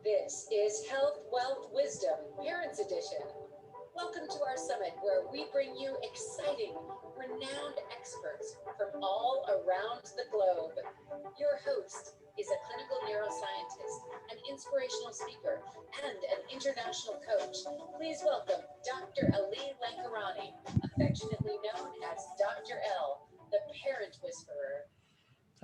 This is Health, Wealth, Wisdom, Parents Edition. Welcome to our summit where we bring you exciting, renowned experts from all around the globe. Your host is a clinical neuroscientist, an inspirational speaker, and an international coach. Please welcome Dr. Ali Lankarani, affectionately known as Dr. L, the Parent Whisperer.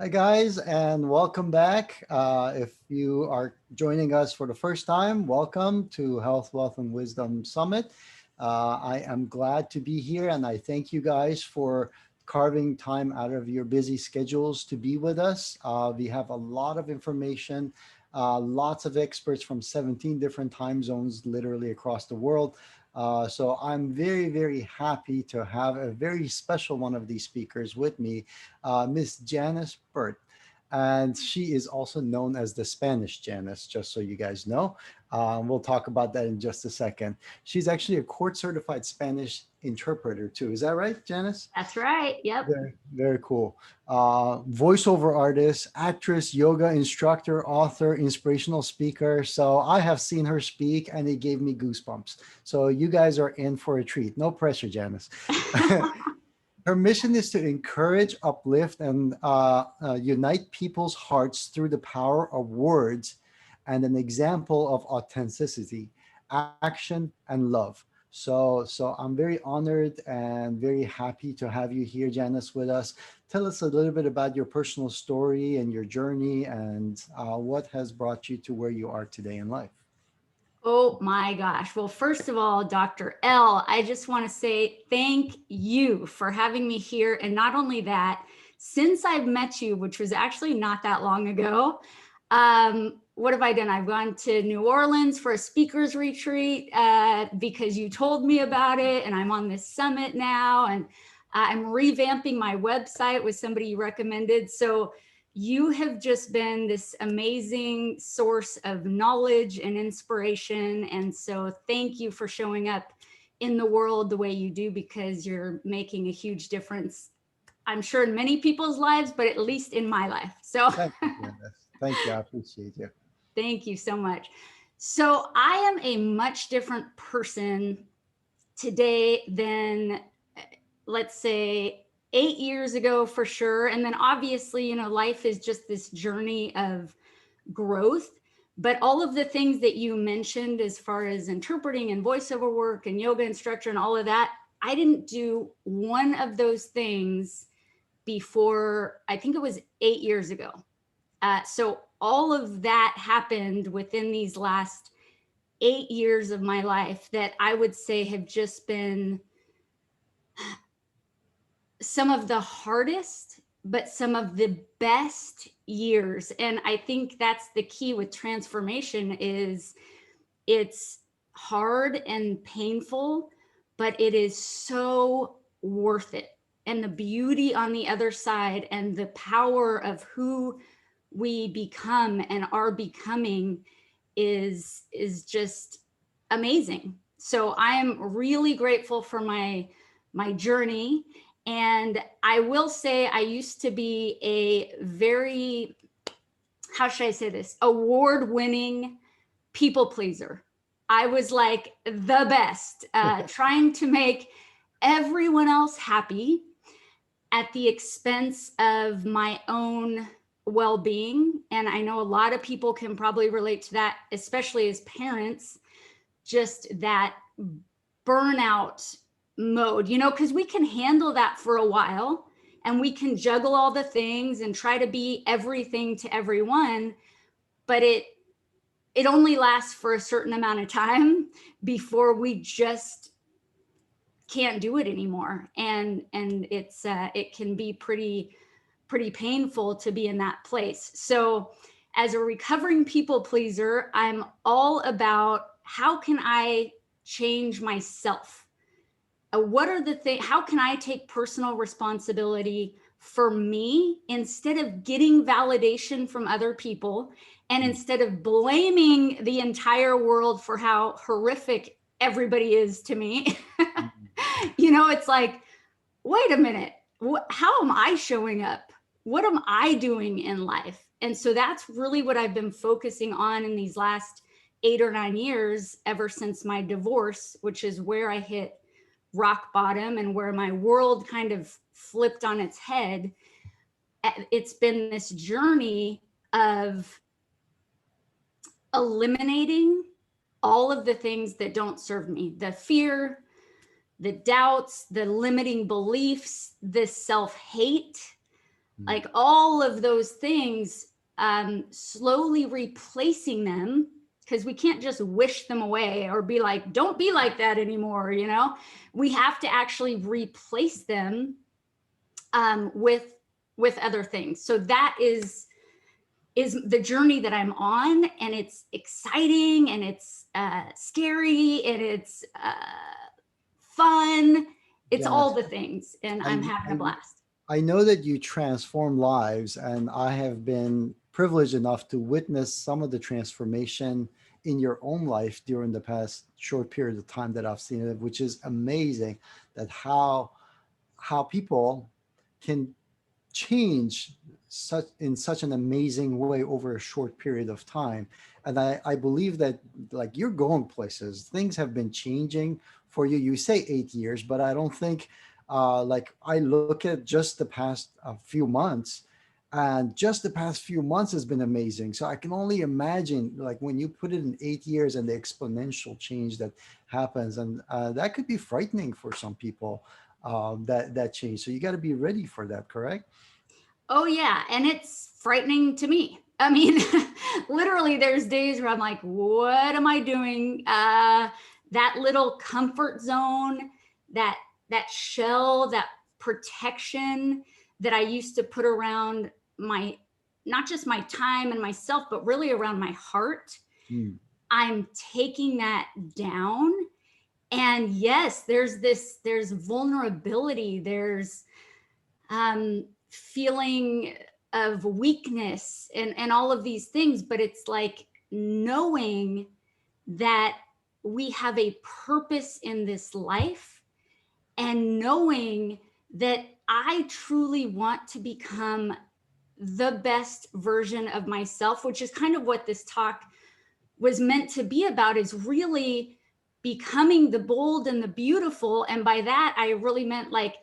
Hi, guys, and welcome back. If you are joining us for the first time, welcome to Health, Wealth, and Wisdom Summit. I am glad to be here, and I thank you guys for carving time out of your busy schedules to be with us. We have a lot of information, lots of experts from 17 different time zones, literally across the world. So I'm very, very happy to have a very special one of these speakers with me, Miss Janice Burt. And she is also known as the Spanish Janice, just so you guys know. We'll talk about that in just a second. She's actually a court certified Spanish interpreter, too. Is that right, Janice? That's right. Yep. Very, very cool. Voiceover artist, actress, yoga instructor, author, inspirational speaker. So I have seen her speak and it gave me goosebumps. So you guys are in for a treat. No pressure, Janice. Her mission is to encourage, uplift, and unite people's hearts through the power of words and an example of authenticity, action, and love. So I'm very honored and very happy to have you here, Janice, with us. Tell us a little bit about your personal story and your journey and what has brought you to where you are today in life. Oh my gosh. Well, first of all, Dr. L, I just want to say thank you for having me here. And not only that, since I've met you, which was actually not that long ago, what have I done? I've gone to New Orleans for a speakers retreat because you told me about it, and I'm on this summit now, and I'm revamping my website with somebody you recommended. So you have just been this amazing source of knowledge and inspiration. And so thank you for showing up in the world the way you do, because you're making a huge difference, I'm sure, in many people's lives, but at least in my life. So Thank you, Janice. Thank you. I appreciate you. thank you so much. So I am a much different person today than, let's say, 8 years ago for sure. And then obviously, life is just this journey of growth. But all of the things that you mentioned as far as interpreting and voiceover work and yoga instructor and all of that, I didn't do one of those things before, I think it was 8 years ago. So all of that happened within these last 8 years of my life that I would say have just been some of the hardest, but some of the best years. And I think that's the key with transformation is it's hard and painful, but it is so worth it. And the beauty on the other side and the power of who we become and are becoming is just amazing. So I'm really grateful for my journey. And I will say I used to be a very, how should I say this, award-winning people pleaser. I was like the best, trying to make everyone else happy at the expense of my own well-being. And I know a lot of people can probably relate to that, especially as parents, just that burnout mode, because we can handle that for a while and we can juggle all the things and try to be everything to everyone, but it only lasts for a certain amount of time before we just can't do it anymore. And it's it can be pretty painful to be in that place. So as a recovering people pleaser, I'm all about how can I change myself? What are the things, how can I take personal responsibility for me instead of getting validation from other people, and instead of blaming the entire world for how horrific everybody is to me? It's like, wait a minute, how am I showing up? What am I doing in life? And so that's really what I've been focusing on in these last 8 or 9 years ever since my divorce, which is where I hit rock bottom and where my world kind of flipped on its head. It's been this journey of eliminating all of the things that don't serve me, the fear, the doubts, the limiting beliefs, the self-hate, like all of those things, slowly replacing them, because we can't just wish them away or be like, don't be like that anymore. You know, we have to actually replace them with other things. So that is the journey that I'm on, and it's exciting, and it's scary, and it's fun. It's all the things, and I'm having a blast. I know that you transform lives, and I have been privileged enough to witness some of the transformation in your own life during the past short period of time that I've seen it, which is amazing. That how people can change in such an amazing way over a short period of time. And I believe that, like, you're going places. Things have been changing for you. You say 8 years, but I don't think like, I look at just the past few months, and just the past few months has been amazing. So I can only imagine, like, when you put it in 8 years and the exponential change that happens, and that could be frightening for some people, that change. So you got to be ready for that, correct? Oh yeah, and it's frightening to me. I mean, literally there's days where I'm like, what am I doing? That little comfort zone, that shell, that protection that I used to put around my, not just my time and myself, but really around my heart. I'm taking that down. And yes, there's vulnerability, there's feeling of weakness and all of these things, but it's like knowing that we have a purpose in this life, and knowing that I truly want to become the best version of myself, which is kind of what this talk was meant to be about, is really becoming the bold and the beautiful. And by that, I really meant like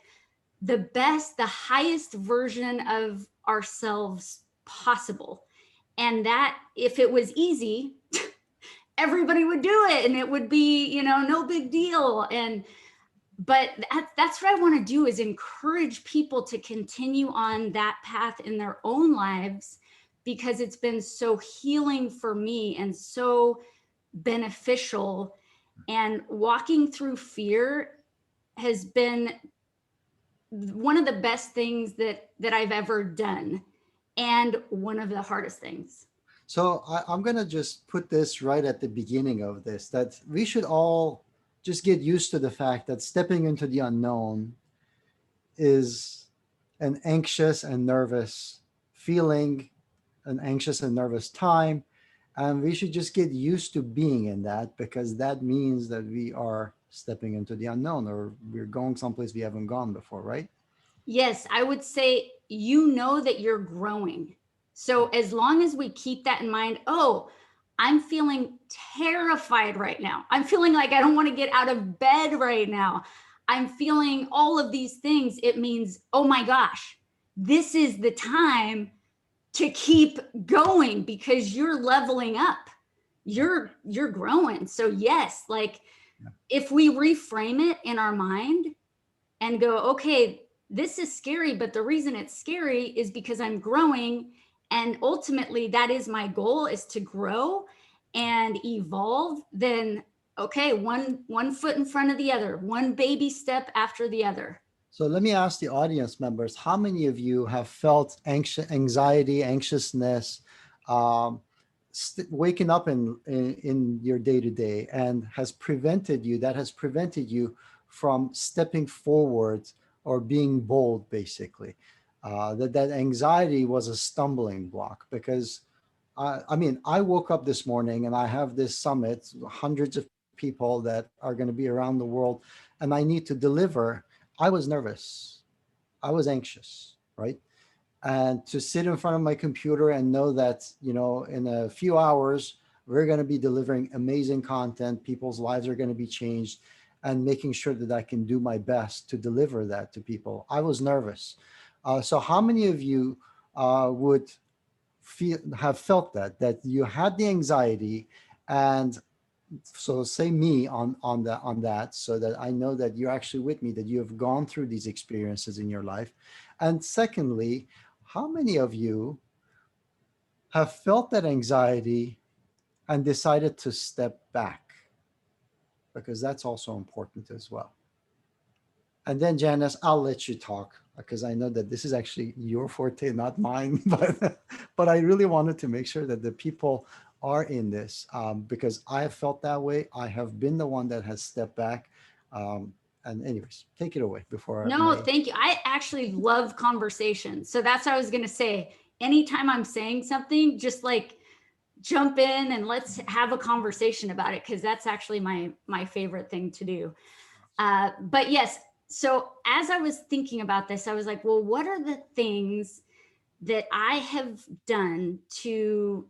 the best, the highest version of ourselves possible. And that, if it was easy, everybody would do it, and it would be, you know, no big deal. But that's what I want to do, is encourage people to continue on that path in their own lives, because it's been so healing for me and so beneficial. And walking through fear has been one of the best things that I've ever done, and one of the hardest things. So I'm going to just put this right at the beginning of this, that we should all just get used to the fact that stepping into the unknown is an anxious and nervous feeling, an anxious and nervous time. And we should just get used to being in that, because that means that we are stepping into the unknown, or we're going someplace we haven't gone before, right? Yes, I would say, you know, that you're growing. So as long as we keep that in mind, oh, I'm feeling terrified right now. I'm feeling like I don't want to get out of bed right now. I'm feeling all of these things. It means, oh my gosh, this is the time to keep going, because you're leveling up. You're growing. So yes, like, if we reframe it in our mind and go, okay, this is scary, but the reason it's scary is because I'm growing. And ultimately that is my goal, is to grow and evolve. Then, okay, one foot in front of the other, one baby step after the other. So let me ask the audience members, how many of you have felt anxiety, anxiousness, waking up in your day-to-day, and has prevented you from stepping forward or being bold, basically? That anxiety was a stumbling block, because I mean, I woke up this morning and I have this summit, hundreds of people that are going to be around the world, and I need to deliver. I was nervous. I was anxious, right? And to sit in front of my computer and know that, you know, in a few hours, We're going to be delivering amazing content. People's lives are going to be changed, and making sure that I can do my best to deliver that to people. I was nervous. So how many of you would have felt that you had the anxiety, and so say me on that, so that I know that you're actually with me, that you have gone through these experiences in your life. And secondly, how many of you have felt that anxiety and decided to step back? Because that's also important as well. And then Janice, I'll let you talk because I know that this is actually your forte, not mine. But I really wanted to make sure that the people are in this, because I have felt that way. I have been the one that has stepped back. And anyways, take it away before No, thank you. I actually love conversation. So that's what I was going to say. Anytime I'm saying something, just like jump in and let's have a conversation about it, because that's actually my favorite thing to do. But yes, so as I was thinking about this, I was like, well, what are the things that I have done to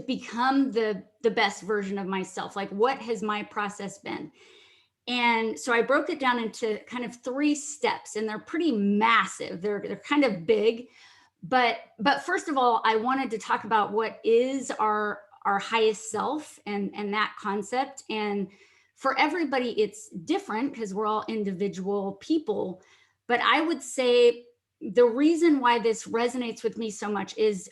become the best version of myself? Like, what has my process been? And so I broke it down into kind of 3 steps, and they're pretty massive. They're kind of big, but first of all, I wanted to talk about what is our highest self and that concept. And for everybody, it's different because we're all individual people. But I would say the reason why this resonates with me so much is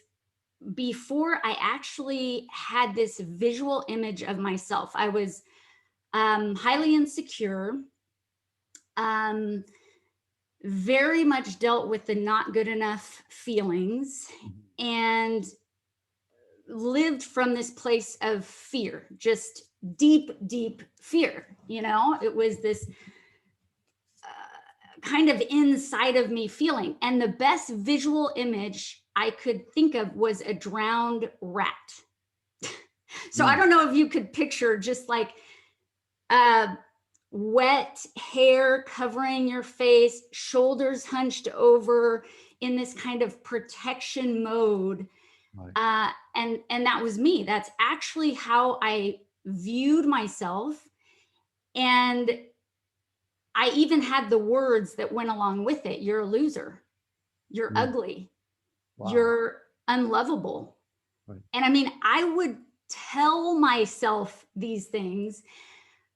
before I actually had this visual image of myself, I was highly insecure, very much dealt with the not good enough feelings, and lived from this place of fear, just deep fear. You know, it was this kind of inside of me feeling. And the best visual image I could think of was a drowned rat. So I don't know if you could picture just like wet hair covering your face, shoulders hunched over in this kind of protection mode. Right. And that was me. That's actually how I viewed myself. And I even had the words that went along with it. You're a loser. You're ugly. Wow. You're unlovable. Right. And I mean, I would tell myself these things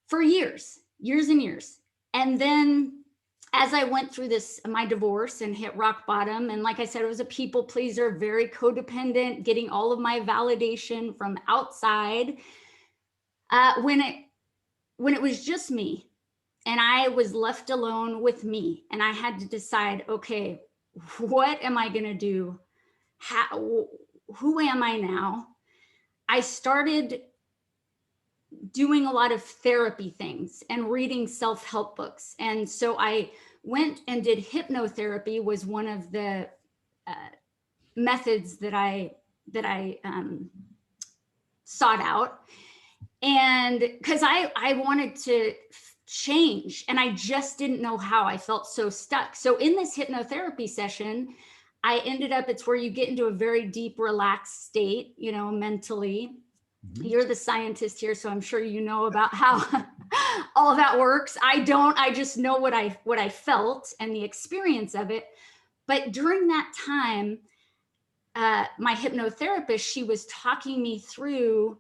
for years and years. And then as I went through my divorce and hit rock bottom, and like I said, I was a people pleaser, very codependent, getting all of my validation from outside. When it was just me and I was left alone with me, and I had to decide, okay, what am I going to do? Who am I now? I started doing a lot of therapy things and reading self-help books. And so I went and did hypnotherapy, was one of the methods that I sought out. And because I wanted to change, and I just didn't know how. I felt so stuck. So in this hypnotherapy session, I ended up, it's where you get into a very deep, relaxed state, you know, mentally. You're the scientist here, so I'm sure you know about how all of that works. I don't. I just know what I felt and the experience of it. But during that time, my hypnotherapist, she was talking me through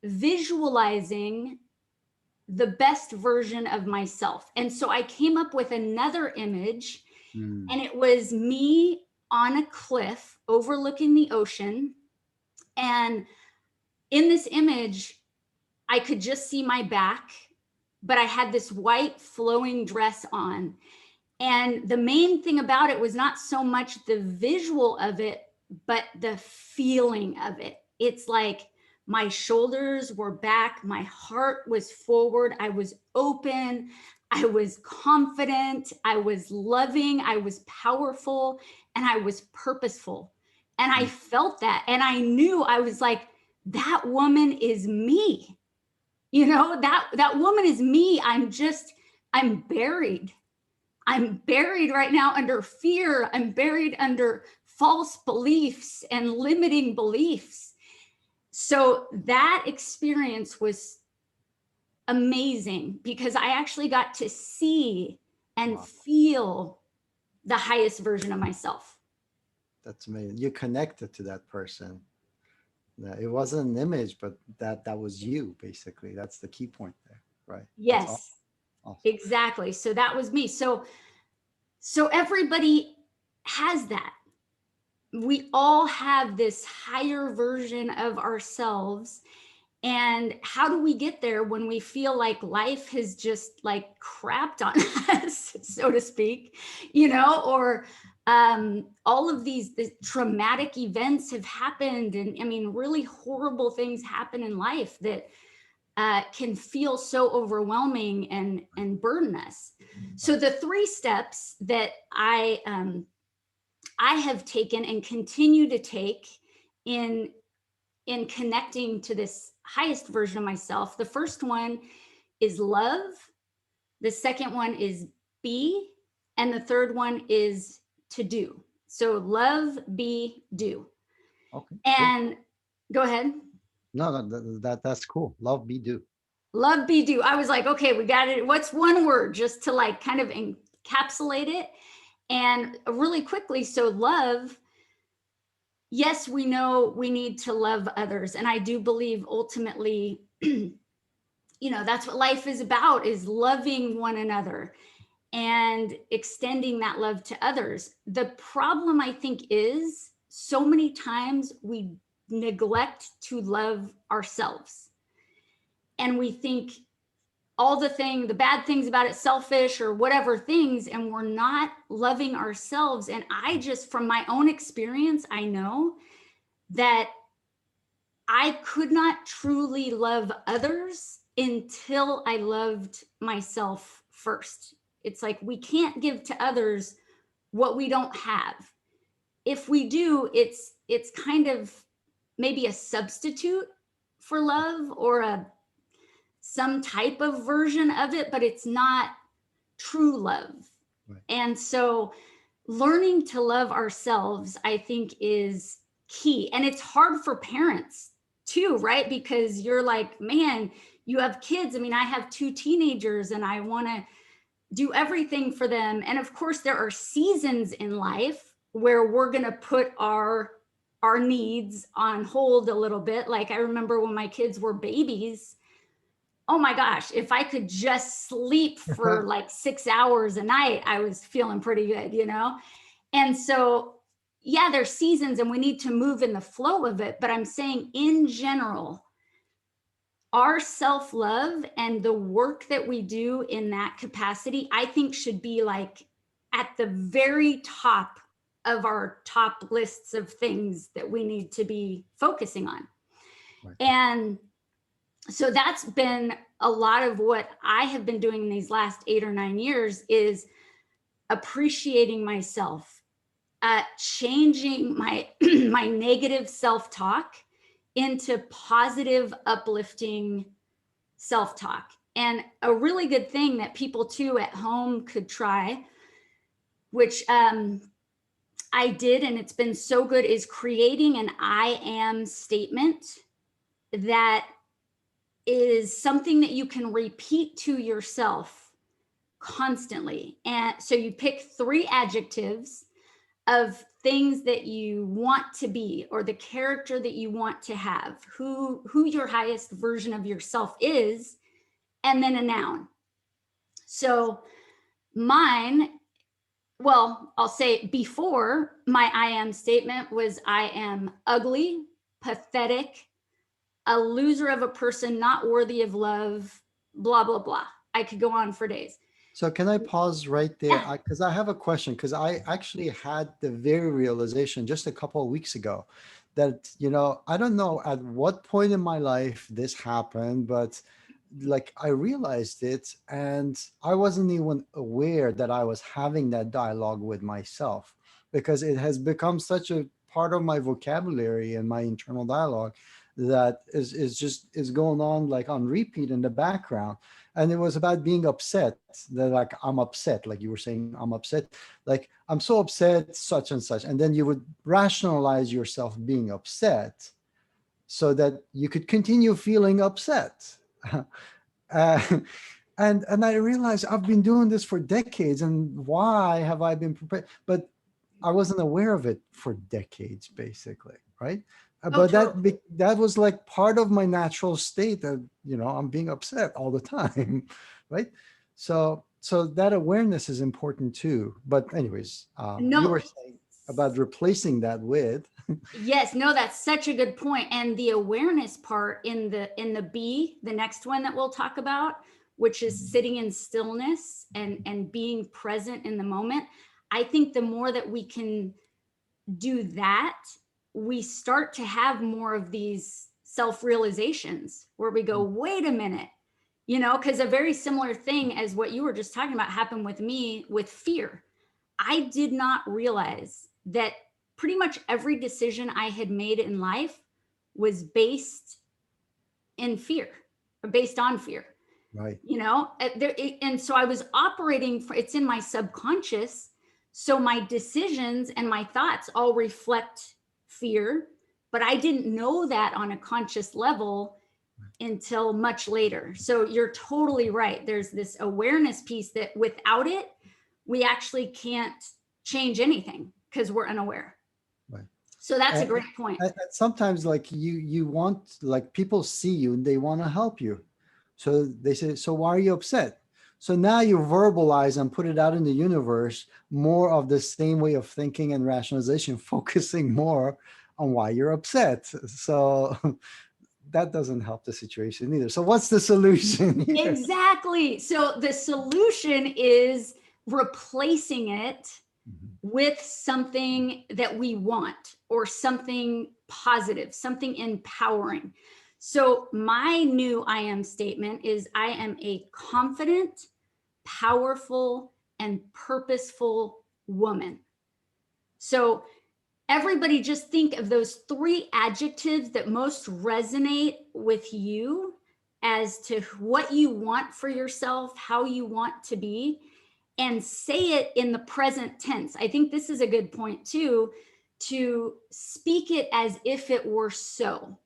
visualizing the best version of myself. And so I came up with another image, and it was me on a cliff overlooking the ocean. And in this image, I could just see my back, but I had this white flowing dress on. And the main thing about it was not so much the visual of it, but the feeling of it. It's like my shoulders were back, my heart was forward, I was open, I was confident, I was loving, I was powerful, and I was purposeful. And I felt that, and I knew, I was like, that woman is me. You know, that woman is me. I'm buried. I'm buried right now under fear. I'm buried under false beliefs and limiting beliefs. So that experience was amazing because I actually got to see and Wow. feel the highest version of myself. That's amazing. You connected to that person. It wasn't an image, but that was you, basically. That's the key point there, right? That's awesome. Yes, Awesome. exactly. So that was me. So everybody has that. We all have this higher version of ourselves. And how do we get there when we feel like life has just like crapped on us, so to speak, or all of these traumatic events have happened. And I mean, really horrible things happen in life that can feel so overwhelming and burden us. So the 3 steps that I have taken and continue to take in connecting to this highest version of myself. The first one is love. The second one is be. And the third one is to do. So love, be, do. Okay. And go ahead. No, that's cool. Love, be, do. Love, be, do. I was like, okay, we got it. What's one word just to like kind of encapsulate it? And really quickly, so love, yes, we know we need to love others. And I do believe ultimately, that's what life is about, is loving one another and extending that love to others. The problem, I think, is so many times we neglect to love ourselves. And we think all the bad things about it, selfish or whatever things, and we're not loving ourselves. And I just, from my own experience, I know that I could not truly love others until I loved myself first. It's like we can't give to others what we don't have. If we do, it's kind of maybe a substitute for love or some type of version of it, but it's not true love. Right. And so learning to love ourselves, I think, is key. And it's hard for parents too, right? Because you're like, man, you have kids. I mean, I have 2 teenagers and I want to do everything for them. And of course, there are seasons in life where we're going to put our needs on hold a little bit. Like I remember when my kids were babies, oh my gosh, if I could just sleep for like 6 hours a night, I was feeling pretty good, And so, yeah, there's seasons and we need to move in the flow of it. But I'm saying in general, our self-love and the work that we do in that capacity, I think should be like at the very top of our top lists of things that we need to be focusing on. Right. And so that's been a lot of what I have been doing in these last 8 or 9 years, is appreciating myself, changing my my negative self-talk into positive, uplifting self-talk. And a really good thing that people too at home could try, which I did, and it's been so good, is creating an I am statement that is something that you can repeat to yourself constantly. And so you pick 3 adjectives of things that you want to be, or the character that you want to have, who your highest version of yourself is, and then a noun. So mine, well, I'll say before, my I am statement was I am ugly, pathetic, a loser of a person, not worthy of love, blah, blah, blah. I could go on for days. So can I pause right there? Yeah. Because I have a question, because I actually had the very realization just a couple of weeks ago that, I don't know at what point in my life this happened, but like I realized it and I wasn't even aware that I was having that dialogue with myself, because it has become such a part of my vocabulary and my internal dialogue that is going on like on repeat in the background. And it was about being upset, that like I'm upset, like you were saying, I'm upset, like I'm so upset, such and such. And then you would rationalize yourself being upset, so that you could continue feeling upset. uh, and I realized I've been doing this for decades, and why have I been prepared? But I wasn't aware of it for decades, basically, right? Oh, But totally. that was like part of my natural state, that I'm being upset all the time, right? So that awareness is important too. But anyways, you No, were saying about replacing that with. yes, no, that's such a good point. And the awareness part in the B, the next one that we'll talk about, which is sitting in stillness and being present in the moment. I think the more that we can do that, we start to have more of these self-realizations where we go, wait a minute, because a very similar thing as what you were just talking about happened with me with fear. I did not realize that pretty much every decision I had made in life was based in fear, or based on fear. Right. And so I was operating it's in my subconscious. So my decisions and my thoughts all reflect fear, but I didn't know that on a conscious level until much later. So you're totally right. There's this awareness piece that without it, we actually can't change anything because we're unaware. Right. So that's a And, great point. and sometimes, like, you want, like, people see you and they want to help you, so they say, so why are you upset? So now you verbalize and put it out in the universe more of the same way of thinking and rationalization, focusing more on why you're upset. So that doesn't help the situation either. So what's the solution here? Exactly. So the solution is replacing it with something that we want, or something positive, something empowering. So my new I am statement is, I am a confident, powerful, and purposeful woman. So everybody just think of those three adjectives that most resonate with you as to what you want for yourself, how you want to be, and say it in the present tense. I think this is a good point too, to speak it as if it were so.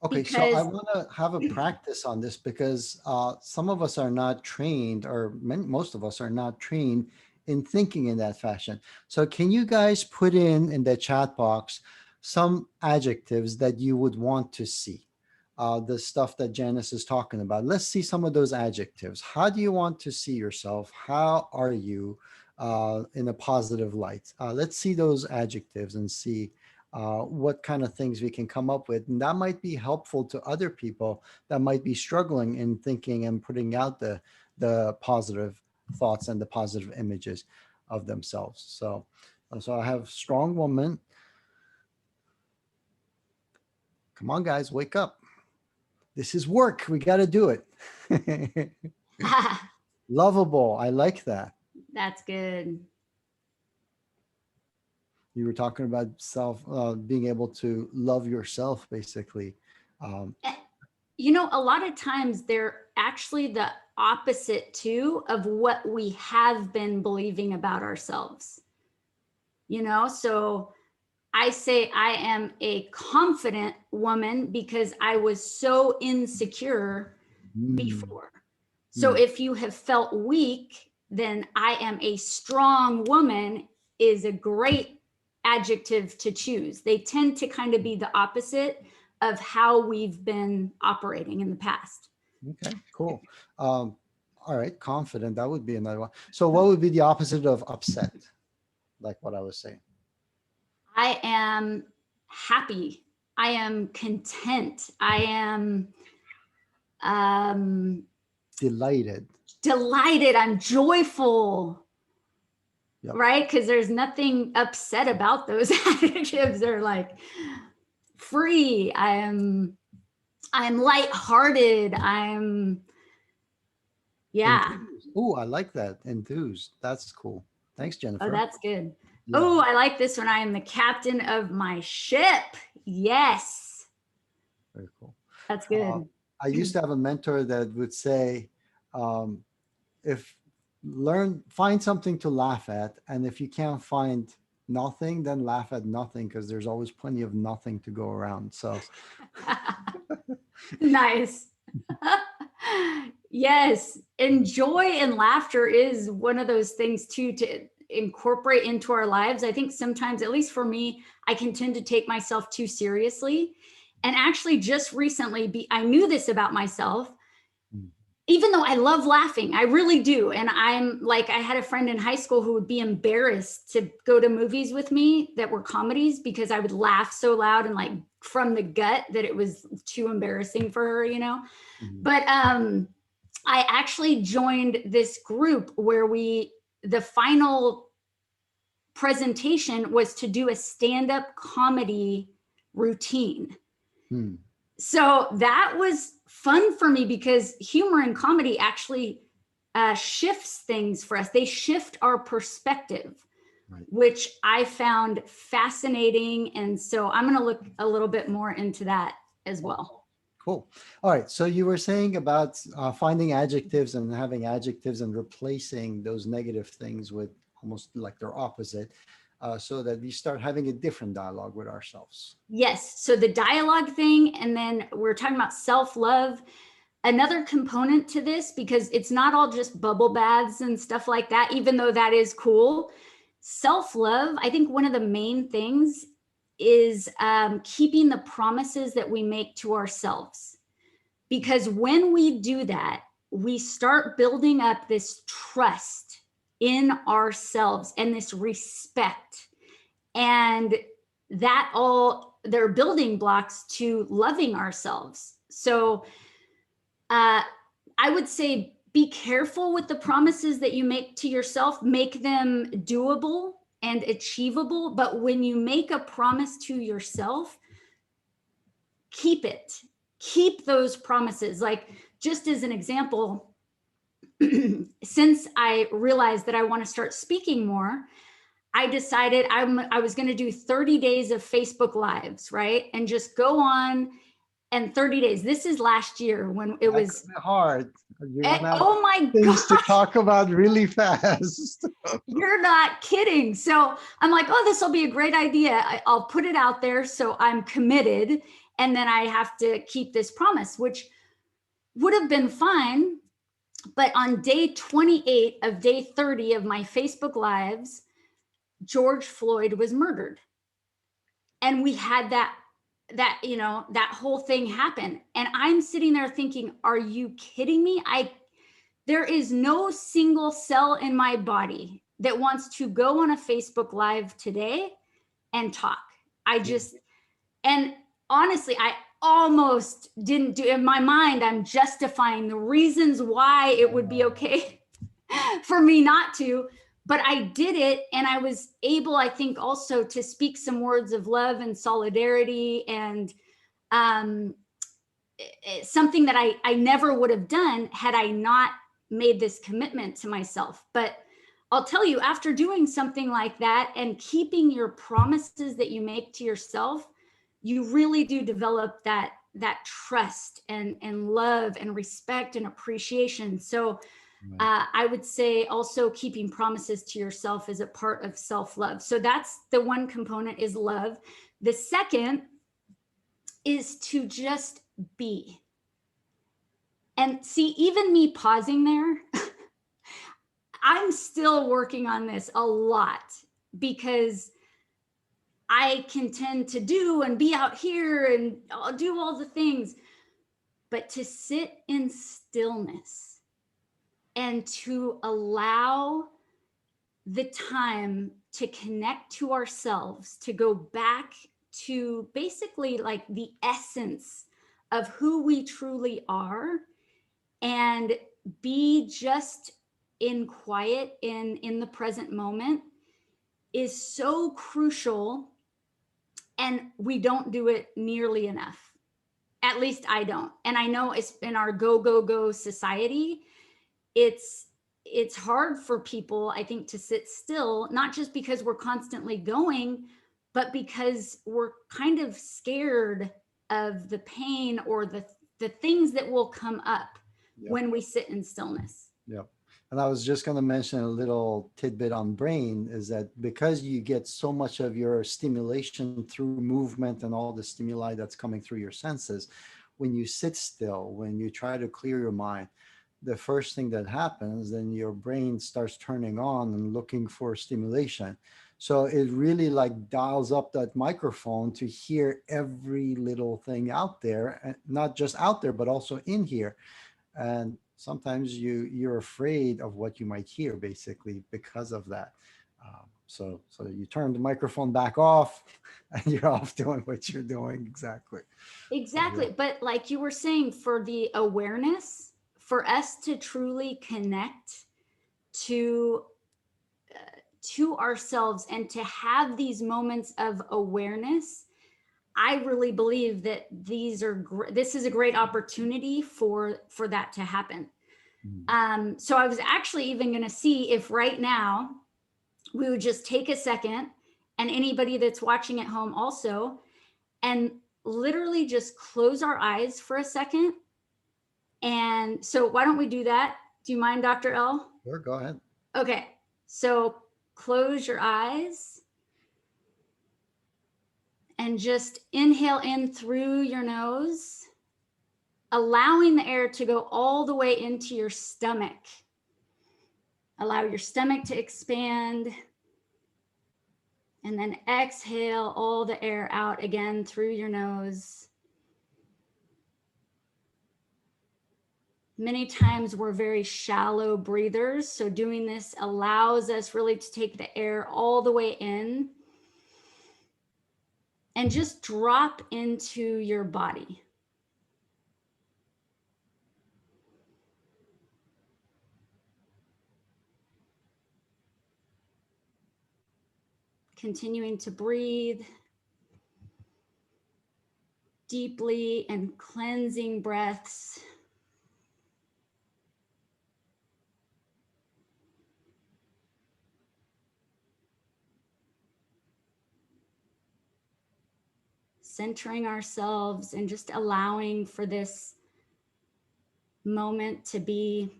Okay, so I Because want to have a practice on this, because some of us are not trained, or most of us are not trained in thinking in that fashion. So can you guys put in the chat box some adjectives that you would want to see? The stuff that Janice is talking about. Let's see some of those adjectives. How do you want to see yourself? How are you in a positive light? Let's see those adjectives and see what kind of things we can come up with. And that might be helpful to other people that might be struggling in thinking and putting out the positive thoughts and the positive images of themselves. So I have strong woman. Come on, guys, wake up. This is work. We got to do it. Lovable. I like that. that's good. You were talking about being able to love yourself, basically. Um, A lot of times they're actually the opposite too of what we have been believing about ourselves. So I say I am a confident woman because I was so insecure mm, before. So mm, if you have felt weak, then I am a strong woman is a great adjective to choose. They tend to kind of be the opposite of how we've been operating in the past. okay, cool. All right, confident. That would be another one. So what would be the opposite of upset? Like what I was saying. I am happy. I am content. I am Delighted. delighted. I'm joyful. Yep. Right? Because there's nothing upset about those adjectives. They're like free. I'm lighthearted. Yeah. Oh, I like that. Enthused. That's cool. Thanks, Oh, Jennifer. that's good. Yeah. Oh, I like this one. I am the captain of my ship. Yes. Very cool. That's good. I used to have a mentor that would say, if find something to laugh at, and if you can't find nothing, then laugh at nothing, because there's always plenty of nothing to go around. So Nice. Yes. And joy and laughter is one of those things too to incorporate into our lives. I think sometimes, at least for me, I can tend to take myself too seriously. And actually just recently, I knew this about myself, even though I love laughing, I really do. And I'm like, I had a friend in high school who would be embarrassed to go to movies with me that were comedies because I would laugh so loud and like from the gut that it was too embarrassing for her, you know? But I actually joined this group where the final presentation was to do a stand-up comedy routine. So that was fun for me because humor and comedy actually shifts things for us. They shift our perspective, right, which I found fascinating. And so I'm going to look a little bit more into that as well. Cool. All right. So you were saying about finding adjectives and having adjectives and replacing those negative things with almost like their opposite, so that we start having a different dialogue with ourselves. Yes. So the dialogue thing, and then we're talking about self-love. Another component to this, because it's not all just bubble baths and stuff like that, even though that is cool. Self-love, I think one of the main things is keeping the promises that we make to ourselves. Because when we do that, we start building up this trust in ourselves and this respect. And that all, they're building blocks to loving ourselves. So I would say be careful with the promises that you make to yourself, make them doable and achievable. But when you make a promise to yourself, keep it. Keep those promises. Like, just as an example, since I realized that I want to start speaking more, I decided I was going to do 30 days of Facebook Lives, right? And just go on and 30 days. This is last year when it was hard. Oh my things God. to talk about really fast. You're not kidding. So I'm like, oh, this will be a great idea. I'll put it out there. So I'm committed. And then I have to keep this promise, which would have been fine. But on day 28 of day 30 of my Facebook Lives, George Floyd was murdered. And we had that whole thing happen. And I'm sitting there thinking, are you kidding me? There is no single cell in my body that wants to go on a Facebook Live today and talk. And honestly, I almost didn't do, in my mind, I'm justifying the reasons why it would be okay for me not to, but I did it. And I was able, I think, also to speak some words of love and solidarity, and something that I never would have done had I not made this commitment to myself. But I'll tell you, after doing something like that and keeping your promises that you make to yourself, you really do develop that trust and love and respect and appreciation. So I would say also keeping promises to yourself is a part of self-love. So that's the one component, is love. The second is to just be. And see, even me pausing there, I'm still working on this a lot, because I can tend to do and be out here and I'll do all the things, but to sit in stillness and to allow the time to connect to ourselves, to go back to basically like the essence of who we truly are, and be just in quiet in the present moment, is so crucial. And we don't do it nearly enough. At least I don't. And I know it's in our go society, it's hard for people, I think, to sit still, not just because we're constantly going, but because we're kind of scared of the pain or the things that will come up when we sit in stillness. Yep. And I was just going to mention a little tidbit on brain is that because you get so much of your stimulation through movement and all the stimuli that's coming through your senses, when you sit still, when you try to clear your mind, the first thing that happens, then your brain starts turning on and looking for stimulation. So it really like dials up that microphone to hear every little thing out there, and not just out there, but also in here. And sometimes you're afraid of what you might hear basically because of that. So you turn the microphone back off and you're off doing what you're doing. Exactly. Exactly. But like you were saying, for the awareness, for us to truly connect to ourselves and to have these moments of awareness, I really believe that this is a great opportunity for that to happen. So I was actually even going to see if right now we would just take a second, and anybody that's watching at home also, and literally just close our eyes for a second. And so why don't we do that? Do you mind, Dr. L? Sure, go ahead. Okay, so close your eyes and just inhale in through your nose, allowing the air to go all the way into your stomach. Allow your stomach to expand, and then exhale all the air out again through your nose. Many times we're very shallow breathers, so doing this allows us really to take the air all the way in and just drop into your body. Continuing to breathe deeply and cleansing breaths. Centering ourselves and just allowing for this moment to be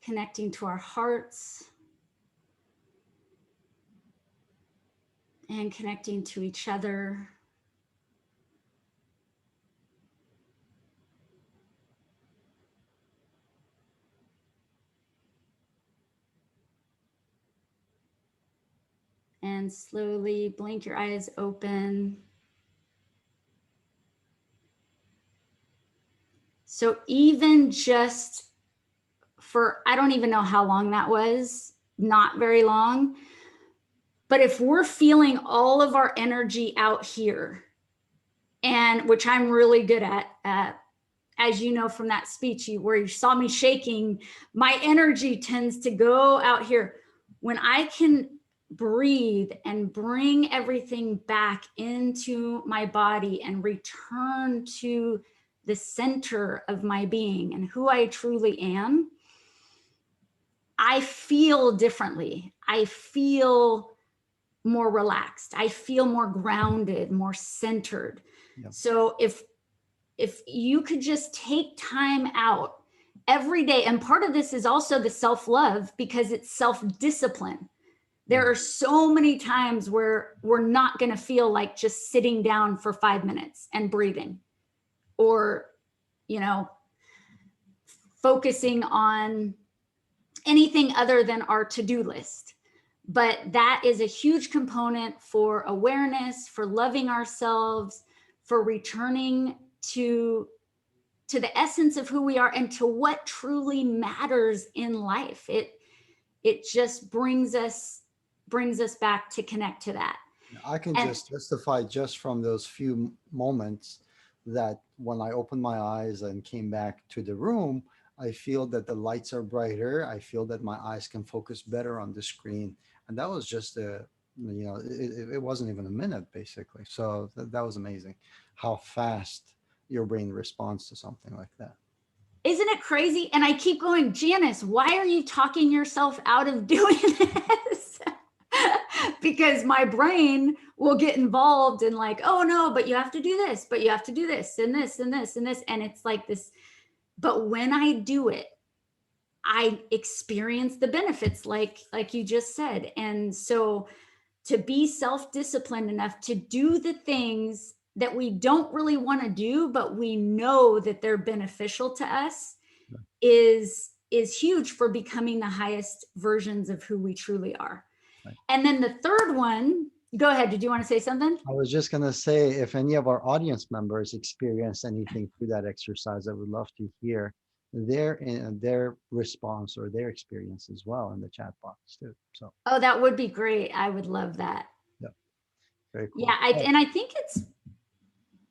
connecting to our hearts and connecting to each other. And slowly blink your eyes open. So even just for, I don't even know how long that was, not very long. But if we're feeling all of our energy out here, and which I'm really good at, as you know from that speech where you saw me shaking, my energy tends to go out here. When I can breathe and bring everything back into my body and return to the center of my being and who I truly am, I feel differently. I feel more relaxed. I feel more grounded, more centered. Yep. So if you could just take time out every day, and part of this is also the self-love because it's self-discipline. There are so many times where we're not going to feel like just sitting down for 5 minutes and breathing, or, focusing on anything other than our to-do list. But that is a huge component for awareness, for loving ourselves, for returning to the essence of who we are and to what truly matters in life. It just brings us back to connect to that. I can just testify just from those few moments that when I opened my eyes and came back to the room, I feel that the lights are brighter. I feel that my eyes can focus better on the screen. And that was just it wasn't even a minute basically. So that was amazing how fast your brain responds to something like that. Isn't it crazy? And I keep going, Janice, why are you talking yourself out of doing this? Because my brain will get involved in like, oh no, but you have to do this, but you have to do this and this and this and this. And it's like this But when I do it, I experience the benefits like you just said. And so to be self-disciplined enough to do the things that we don't really want to do, but we know that they're beneficial to us is huge for becoming the highest versions of who we truly are. Right. And then the third one, go ahead. Did you want to say something? I was just going to say, if any of our audience members experience anything through that exercise, I would love to hear their response or their experience as well in the chat box too. So, oh, that would be great. I would love that. yeah, very cool. Yeah, and I think it's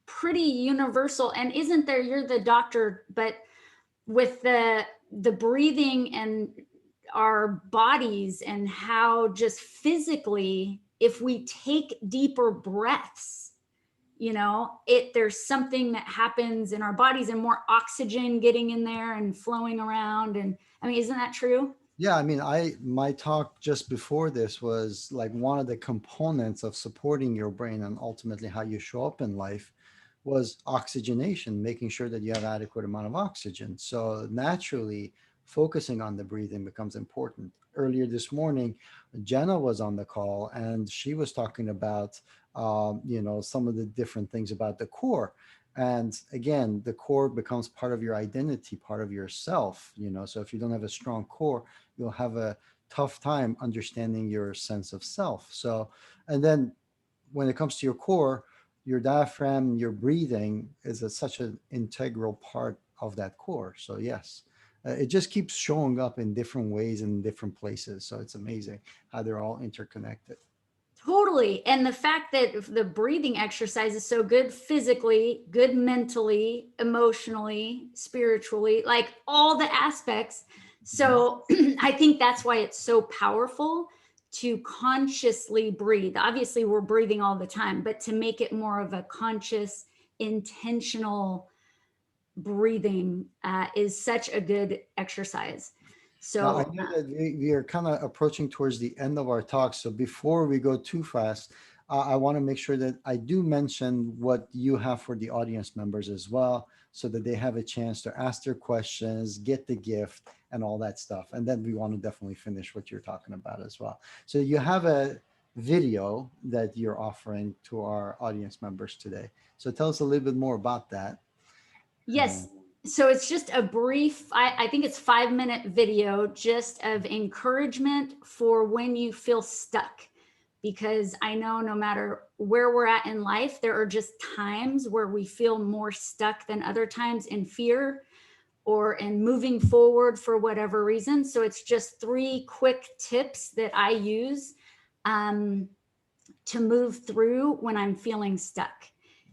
pretty universal. And isn't there? You're the doctor, but with the breathing and our bodies and how just physically, if we take deeper breaths, there's something that happens in our bodies and more oxygen getting in there and flowing around. And I mean, isn't that true? Yeah, I mean, my talk just before this was like one of the components of supporting your brain and ultimately how you show up in life was oxygenation, making sure that you have adequate amount of oxygen. So naturally, focusing on the breathing becomes important. Earlier this morning, Jenna was on the call and she was talking about, some of the different things about the core. And again, the core becomes part of your identity, part of yourself, so if you don't have a strong core, you'll have a tough time understanding your sense of self. So, and then when it comes to your core, your diaphragm, your breathing is such an integral part of that core. So yes, it just keeps showing up in different ways in different places. So it's amazing how they're all interconnected. Totally. And the fact that the breathing exercise is so good physically, good mentally, emotionally, spiritually, like all the aspects. So I think that's why it's so powerful to consciously breathe. Obviously, we're breathing all the time, but to make it more of a conscious, intentional breathing is such a good exercise. So now, I know that we are kind of approaching towards the end of our talk. So before we go too fast, I want to make sure that I do mention what you have for the audience members as well, so that they have a chance to ask their questions, get the gift and all that stuff. And then we want to definitely finish what you're talking about as well. So you have a video that you're offering to our audience members today. So tell us a little bit more about that. Yes. So it's just a brief, I think it's 5-minute video just of encouragement for when you feel stuck. Because I know no matter where we're at in life, there are just times where we feel more stuck than other times in fear or in moving forward for whatever reason. So it's just 3 quick tips that I use to move through when I'm feeling stuck.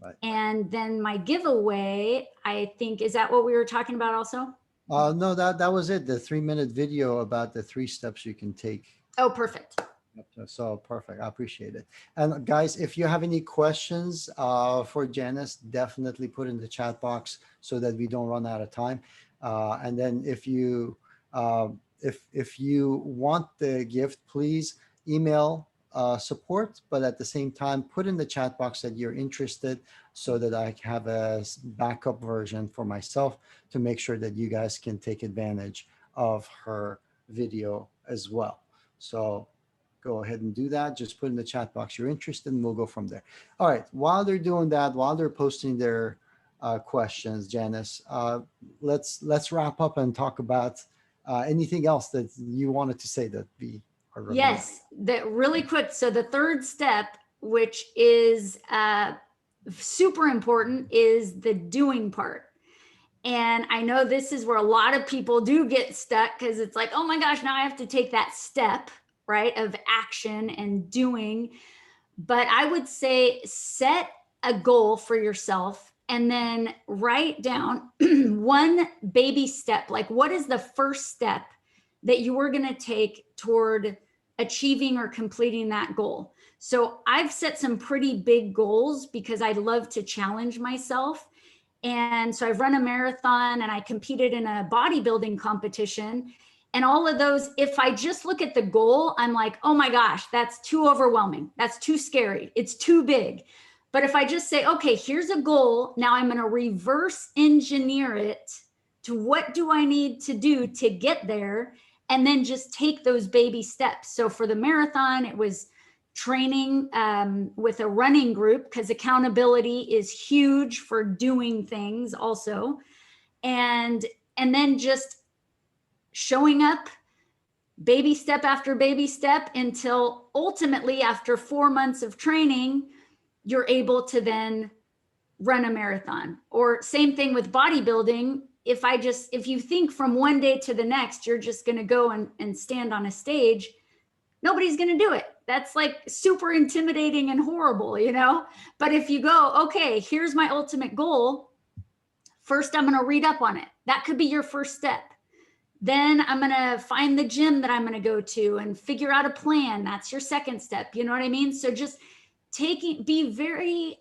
Right. And then my giveaway, I think, is that what we were talking about also? No, that was it. The 3-minute video about the 3 steps you can take. Oh, perfect. So perfect. I appreciate it. And guys, if you have any questions for Janice, definitely put in the chat box so that we don't run out of time. And then if you want the gift, please email support, but at the same time, put in the chat box that you're interested so that I have a backup version for myself to make sure that you guys can take advantage of her video as well. So go ahead and do that. Just put in the chat box you're interested and we'll go from there. All right. While they're doing that, while they're posting their questions, Janice, let's wrap up and talk about anything else that you wanted to say that we are remembering. Yes, that really quick. So the third step, which is super important, is the doing part. And I know this is where a lot of people do get stuck because it's like, oh my gosh, now I have to take that step, right, of action and doing. But I would say set a goal for yourself and then write down one baby step. Like, what is the first step that you were going to take toward achieving or completing that goal? So I've set some pretty big goals because I love to challenge myself. And so I've run a marathon and I competed in a bodybuilding competition. And all of those, if I just look at the goal, I'm like, oh my gosh, that's too overwhelming. That's too scary. It's too big. But if I just say, okay, here's a goal. Now I'm going to reverse engineer it to what do I need to do to get there, and then just take those baby steps. So for the marathon, it was training with a running group, because accountability is huge for doing things also. And then just showing up baby step after baby step, until ultimately after 4 months of training, you're able to then run a marathon. Or same thing with bodybuilding. If you think from one day to the next, you're just going to go and stand on a stage, nobody's going to do it. That's like super intimidating and horrible, you know? But if you go, okay, here's my ultimate goal. First, I'm going to read up on it. That could be your first step. Then I'm going to find the gym that I'm going to go to and figure out a plan. That's your second step. You know what I mean? So just be very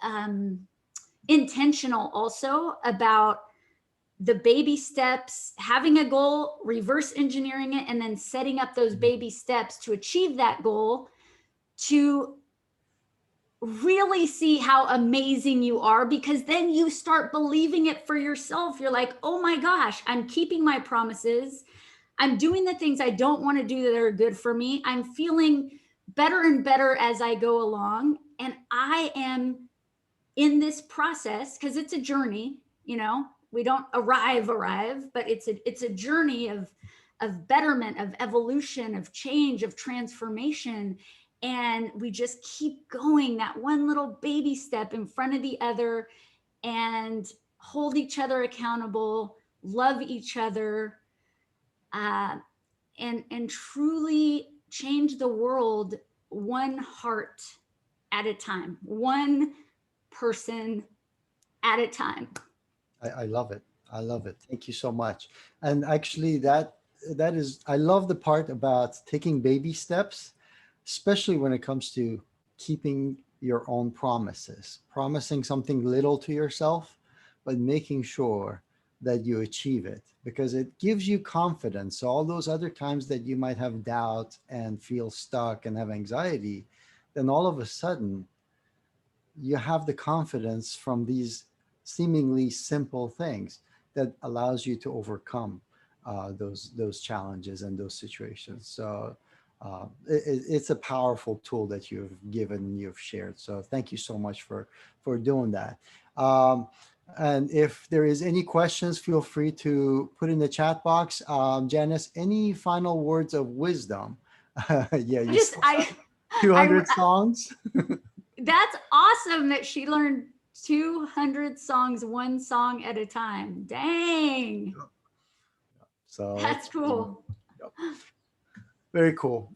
intentional also about the baby steps, having a goal, reverse engineering it, and then setting up those baby steps to achieve that goal, to really see how amazing you are, because then you start believing it for yourself. You're like, oh my gosh, I'm keeping my promises. I'm doing the things I don't want to do that are good for me. I'm feeling better and better as I go along. And I am in this process, because it's a journey, you know, we don't arrive, but it's a journey of betterment, of evolution, of change, of transformation. And we just keep going, that one little baby step in front of the other, and hold each other accountable, love each other, and truly change the world one heart at a time, one person at a time. I love it. I love it. Thank you so much. And actually, that is, I love the part about taking baby steps, especially when it comes to keeping your own promises, promising something little to yourself, but making sure that you achieve it, because it gives you confidence. So all those other times that you might have doubt and feel stuck and have anxiety, then all of a sudden you have the confidence from these seemingly simple things that allows you to overcome those challenges and those situations. So it's a powerful tool that you've given, you've shared. So thank you so much for doing that. And if there is any questions, feel free to put in the chat box. Janice, any final words of wisdom? Yeah, you Just, still 200 songs. That's awesome that she learned 200 songs, one song at a time. Dang. So That's cool. Very cool.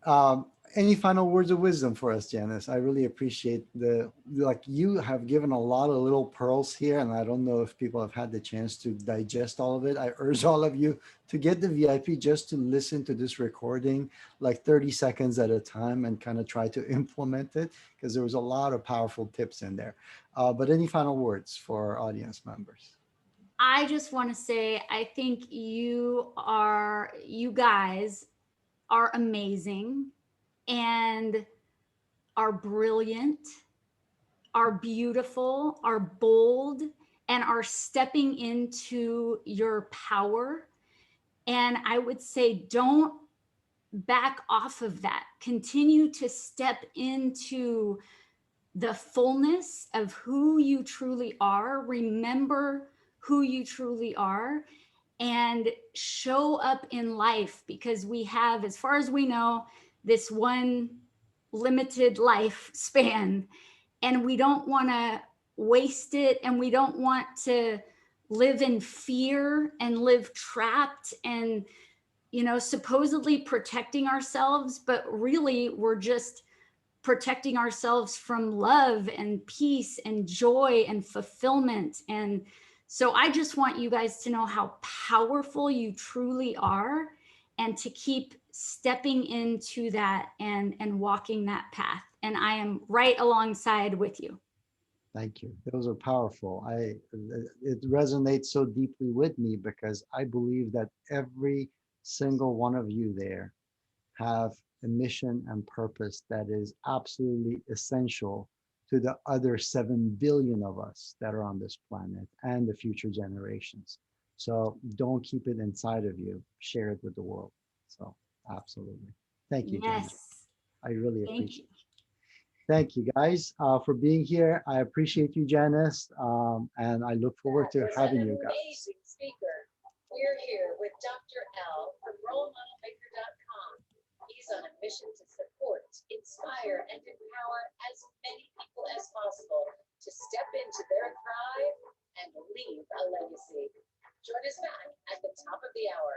Any final words of wisdom for us, Janice? I really appreciate you have given a lot of little pearls here, and I don't know if people have had the chance to digest all of it. I urge all of you to get the VIP just to listen to this recording, like 30 seconds at a time, and kind of try to implement it, because there was a lot of powerful tips in there. But any final words for our audience members? I just want to say, I think you guys are amazing and are brilliant, are beautiful, are bold, and are stepping into your power. And I would say, don't back off of that. Continue to step into the fullness of who you truly are. Remember who you truly are, and show up in life, because we have, as far as we know, this one limited life span, and we don't want to waste it, and we don't want to live in fear and live trapped and, you know, supposedly protecting ourselves, but really we're just protecting ourselves from love and peace and joy and fulfillment. And so I just want you guys to know how powerful you truly are, and to keep stepping into that and walking that path. And I am right alongside with you. Thank you. Those are powerful. It resonates so deeply with me, because I believe that every single one of you there have a mission and purpose that is absolutely essential to the other 7 billion of us that are on this planet and the future generations. So don't keep it inside of you. Share it with the world. So absolutely. Thank you, Janice. Yes. I really Thank you. appreciate it. Thank you guys for being here. I appreciate you, Janice. And I look forward to having you guys. Amazing speaker. We're here with Dr. Al from RoleModelMaker.com. He's on a mission to support, inspire, and empower as many people as possible to step into their thrive and leave a legacy. Join us back at the top of the hour.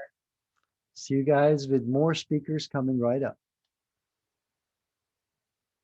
See you guys with more speakers coming right up.